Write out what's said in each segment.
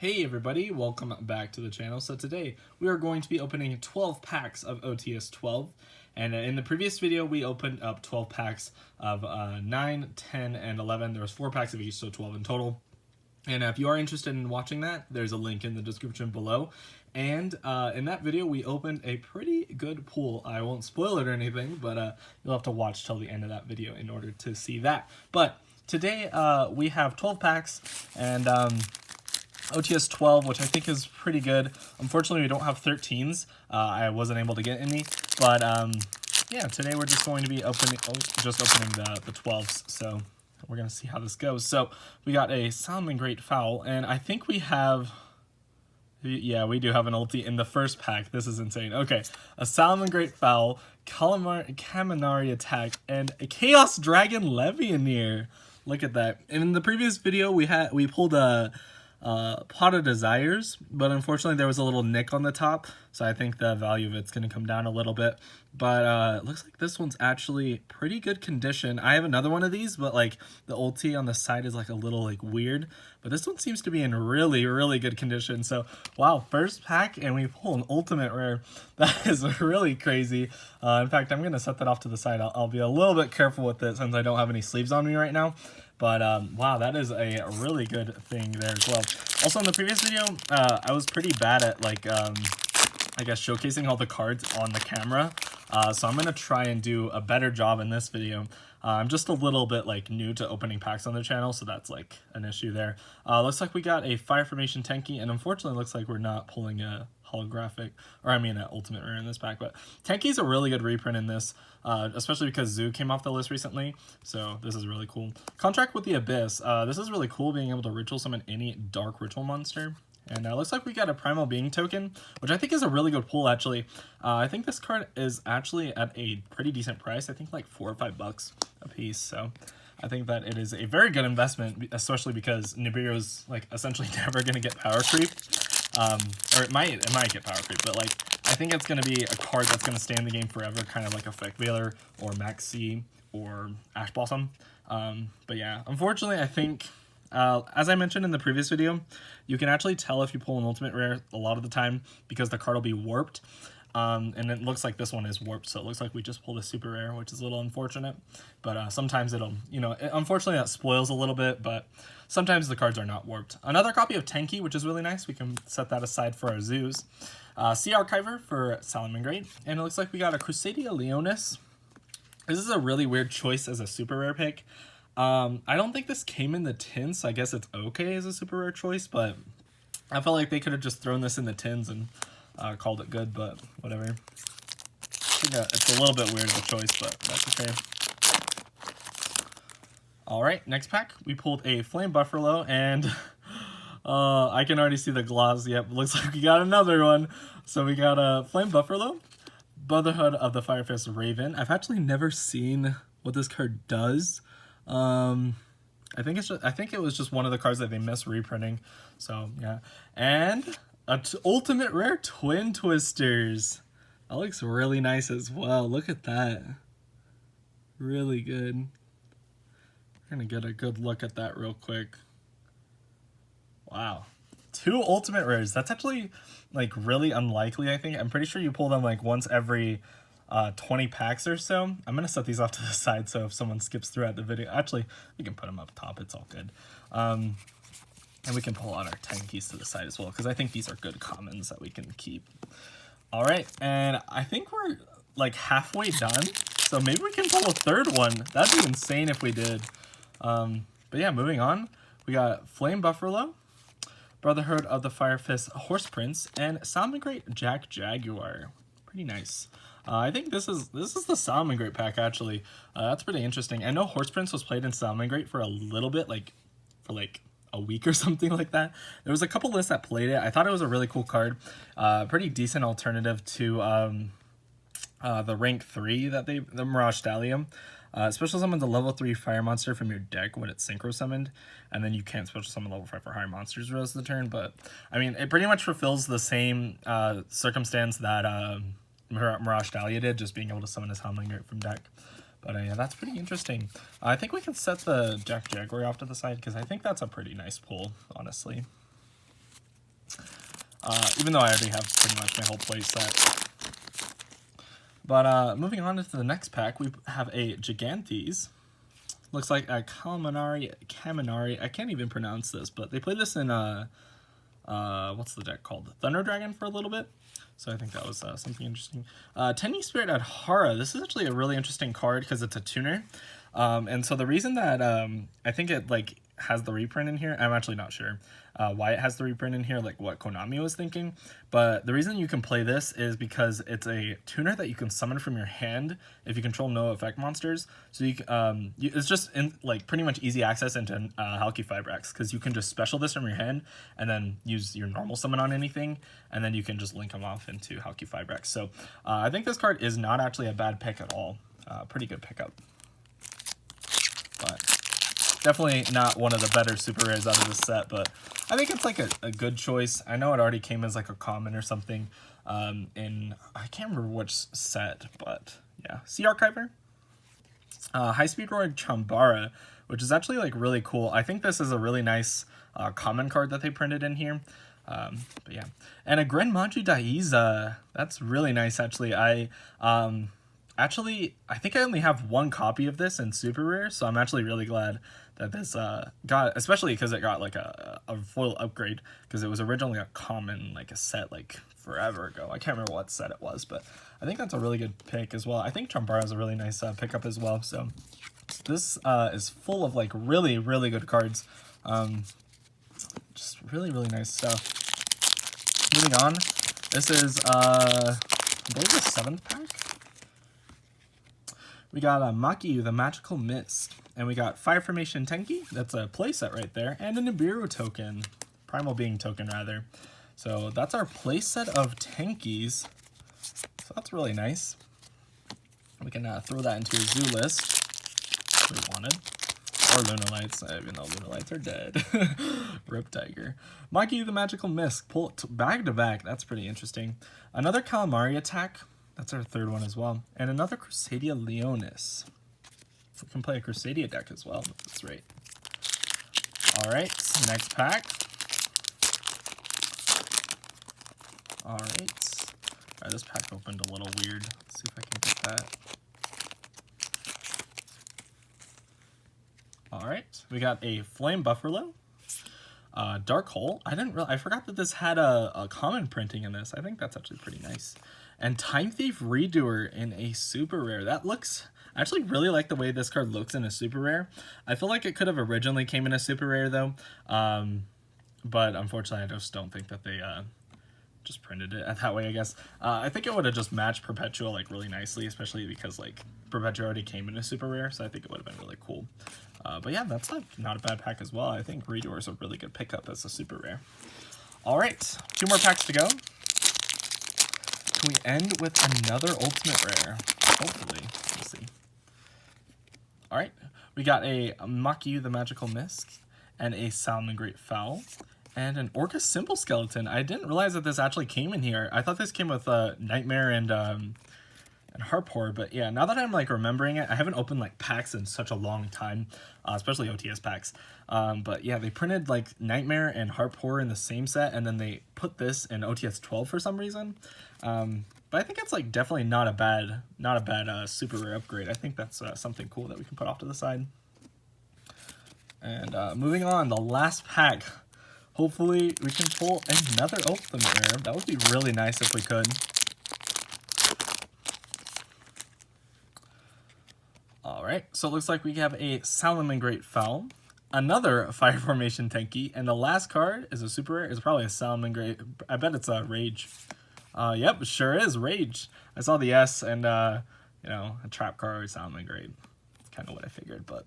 Hey everybody, welcome back to the channel. So today we are going to be opening 12 packs of OTS 12, and in the previous video we opened up 12 packs of 9, 10, and 11. There was 4 packs of each, so 12 in total. And if you are interested in watching that, there's a link in the description below. And in that video, we opened a pretty good pool. I won't spoil it or anything, but you'll have to watch till the end of that video in order to see that. But today we have 12 packs and OTS 12, which I think is pretty good. Unfortunately, we don't have 13s. I wasn't able to get any, but yeah, today we're just going to be opening the 12s. So we're gonna see how this goes. So we got a Salmon Great Foul, and I think we have, yeah, we do have an ulti in the first pack. This is insane. Okay, a Salmon Great Foul, Kaminari Attack, and a Chaos Dragon Levianeer. Look at that. And in the previous video, we pulled a Pot of Desires, but unfortunately there was a little nick on the top, so I think the value of it's going to come down a little bit. But it looks like this one's actually pretty good condition. I have another one of these, but like the ulti on the side is like a little like weird, but this one seems to be in really good condition. So wow, first pack and we pull an ultimate rare. That is really crazy. In fact, I'm going to set that off to the side. I'll be a little bit careful with it since I don't have any sleeves on me right now. But wow, that is a really good thing there as well. Also in the previous video, I was pretty bad at like, I guess showcasing all the cards on the camera. So I'm going to try and do a better job in this video. I'm just a little bit like new to opening packs on the channel, so that's like an issue there. Looks like we got a Fire Formation Tenki, and unfortunately looks like we're not pulling a holographic, or I mean an ultimate rare in this pack, but Tenki's a really good reprint in this, especially because Zoo came off the list recently, so this is really cool. Contract with the Abyss, this is really cool, being able to ritual summon any dark ritual monster. And looks like we got a Primal Being token, which I think is a really good pull, actually. I think this card is actually at a pretty decent price. I think like $4 or $5 a piece. So I think that it is a very good investment, especially because Nibiru's like essentially never going to get power creep. Or it might get power creep, but like I think it's going to be a card that's going to stay in the game forever, kind of like Effect Veiler or Max C or Ash Blossom. But yeah, unfortunately, I think as I mentioned in the previous video, you can actually tell if you pull an ultimate rare a lot of the time because the card will be warped. And it looks like this one is warped, so it looks like we just pulled a super rare, which is a little unfortunate. But sometimes it'll, unfortunately that spoils a little bit, but sometimes the cards are not warped. Another copy of Tenki, which is really nice. We can set that aside for our zoos. Sea Archiver for Salmon Great. And it looks like we got a Crusadia Leonis. This is a really weird choice as a super rare pick. I don't think this came in the tin, so I guess it's okay as a super rare choice, but I felt like they could have just thrown this in the tins and called it good, but whatever. I think it's a little bit weird of a choice, but that's okay. Alright, next pack, we pulled a Flame Buffalo, and I can already see the gloss. Yep, looks like we got another one. So we got a Flame Buffalo, Brotherhood of the Firefist Raven. I've actually never seen what this card does. I think it was just one of the cards that they missed reprinting. So yeah, and ultimate rare Twin Twisters. That looks really nice as well. Look at that, really good. We're gonna get a good look at that real quick. Wow, 2 ultimate rares. That's actually like really unlikely. I think I'm pretty sure you pull them like once every 20 packs or so. I'm gonna set these off to the side so if someone skips throughout the video, actually we can put them up top, it's all good. And we can pull out our 10 keys to the side as well, because I think these are good commons that we can keep. All right, and I think we're like halfway done, so maybe we can pull a third one. That'd be insane if we did. But yeah, moving on, we got Flame Buffalo, Brotherhood of the Firefist Horse Prince, and Salmon Great Jack Jaguar. Pretty nice. I think this is the Salmon Great pack, actually. That's pretty interesting. I know Horse Prince was played in Salmon Great for a little bit, for a week or something like that. There was a couple lists that played it. I thought it was a really cool card. Pretty decent alternative to the rank 3 that the Mirage Stallium. Special summons a level 3 fire monster from your deck when it's synchro summoned, and then you can't special summon level 5 for higher monsters the rest of the turn. But I mean, it pretty much fulfills the same circumstance that Mirage Dahlia did, just being able to summon his Salmon Great from deck. But yeah, that's pretty interesting. I think we can set the Jack Jaguar off to the side because I think that's a pretty nice pull, honestly. even though I already have pretty much my whole play set. But moving on to the next pack, we have a Gigantes. Looks like a Kaminari. I can't even pronounce this, but they played this in what's the deck called? Thunder Dragon for a little bit. So I think that was something interesting. Tenyi Spirit at Hara. This is actually a really interesting card because it's a tuner. And so the reason that I think it like has the reprint in here, I'm actually not sure why it has the reprint in here, like what Konami was thinking. But the reason you can play this is because it's a tuner that you can summon from your hand if you control no effect monsters. So it's just like pretty much easy access into Halki Fibrax, because you can just special this from your hand and then use your normal summon on anything, and then you can just link them off into Halki Fibrax. So I think this card is not actually a bad pick at all. Pretty good pickup. But definitely not one of the better super rares out of this set, but I think it's like a good choice. I know it already came as like a common or something in, I can't remember which set, but yeah. Sea Archiver. High Speed Roar Chambara, which is actually like really cool. I think this is a really nice common card that they printed in here. But yeah. And a Grenmaji Daiza. That's really nice actually. Actually, I think I only have one copy of this in super rare, so I'm actually really glad that this got, especially because it got like a foil upgrade, because it was originally a common, like a set like forever ago. I can't remember what set it was, but I think that's a really good pick as well. I think Chambara is a really nice pickup as well. So this is full of like really, really good cards. Just really, really nice stuff. Moving on, this is I believe the 7th pack. We got a Maki, the Magical Mist, and we got Fire Formation Tenki, that's a playset right there, and a Nibiru token, Primal Being token rather. So that's our playset of Tenkis, so that's really nice. We can throw that into a zoo list if we wanted, or Lunalights, even though Lunalights are dead. Rip Tiger. Maki, the Magical Mist, pull back to back, that's pretty interesting. Another Calamari attack. That's our 3rd one as well. And another Crusadia Leonis. We can play a Crusadia deck as well. That's right. Alright, next pack. Alright. Alright, this pack opened a little weird. Let's see if I can get that. Alright, we got a Flame Buffalo. Dark Hole. I forgot that this had a common printing in this. I think that's actually pretty nice. And Time Thief Redoer in a super rare. That looks, I actually really like the way this card looks in a super rare. I feel like it could have originally came in a super rare though. But unfortunately I just don't think that they just printed it that way, I guess. I think it would have just matched Perpetua like really nicely, especially because like Perpetua already came in a super rare, so I think it would have been really cool. But yeah, that's like not a bad pack as well. I think Redoer is a really good pickup as a super rare. All right, 2 more packs to go. Can we end with another ultimate rare? Hopefully, we'll see. All right, we got a Maki, the Magical Mist, and a Salmon Great Fowl, and an Orca Simple Skeleton. I didn't realize that this actually came in here. I thought this came with Nightmare and Harpor, but yeah, now that I'm like remembering it, I haven't opened like packs in such a long time, especially OTS packs. But yeah, they printed like Nightmare and Harpor in the same set, and then they put this in OTS 12 for some reason. But I think it's like definitely not a bad super rare upgrade. I think that's something cool that we can put off to the side. And moving on, the last pack. Hopefully we can pull another ultimate rare. That would be really nice if we could. Alright, so it looks like we have a Salmon Great Fowl, another Fire Formation Tenki, and the last card is a super rare. It's probably a Salmon Great, I bet it's a Rage. Yep, sure is, Rage. I saw the S and, you know, a Trap card, Salmon Great. Kind of what I figured, but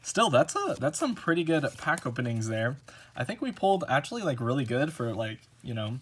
still, that's some pretty good pack openings there. I think we pulled actually like really good for like, you know,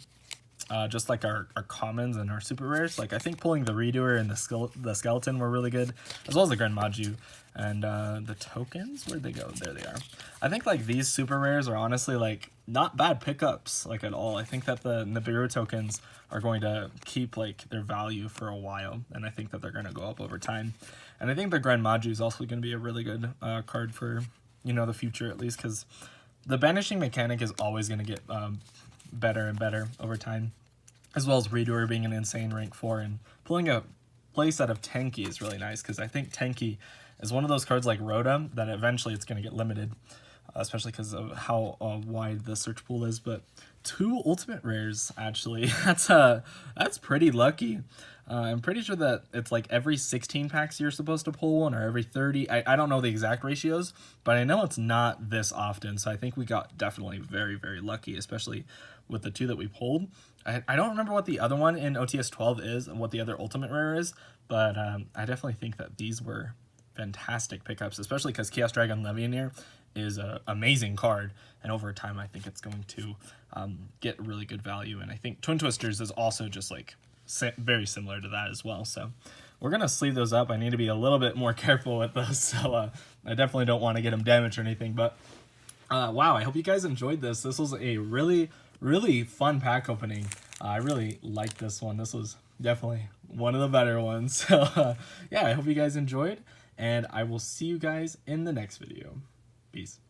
just like our commons and our super rares. Like I think pulling the Redoer and the skeleton were really good, as well as the Grenmaju. And the tokens, where'd they go? There they are. I think like these super rares are honestly like not bad pickups like at all. I think that the Nibiru tokens are going to keep like their value for a while, and I think that they're going to go up over time. And I think the Grenmaju is also going to be a really good card for, you know, the future at least, because the banishing mechanic is always going to get better and better over time, as well as Redoer being an insane rank 4, and pulling a playset of Tenki is really nice, because I think Tenki is one of those cards like Rhoda that eventually it's going to get limited, especially because of how wide the search pool is. But 2 ultimate rares, actually, that's pretty lucky. I'm pretty sure that it's like every 16 packs you're supposed to pull one, or every 30. I don't know the exact ratios, but I know it's not this often, so I think we got definitely very, very lucky, especially with the 2 that we pulled. I don't remember what the other one in OTS 12 is and what the other ultimate rare is, but I definitely think that these were fantastic pickups, especially because Chaos Dragon Legionnaire is an amazing card, and over time I think it's going to get really good value. And I think Twin Twisters is also just like very similar to that as well. So we're gonna sleeve those up. I need to be a little bit more careful with those, so I definitely don't want to get them damaged or anything. But wow, I hope you guys enjoyed this. This was a really fun pack opening. I really liked this one. This was definitely one of the better ones. So yeah, I hope you guys enjoyed, and I will see you guys in the next video. Peace.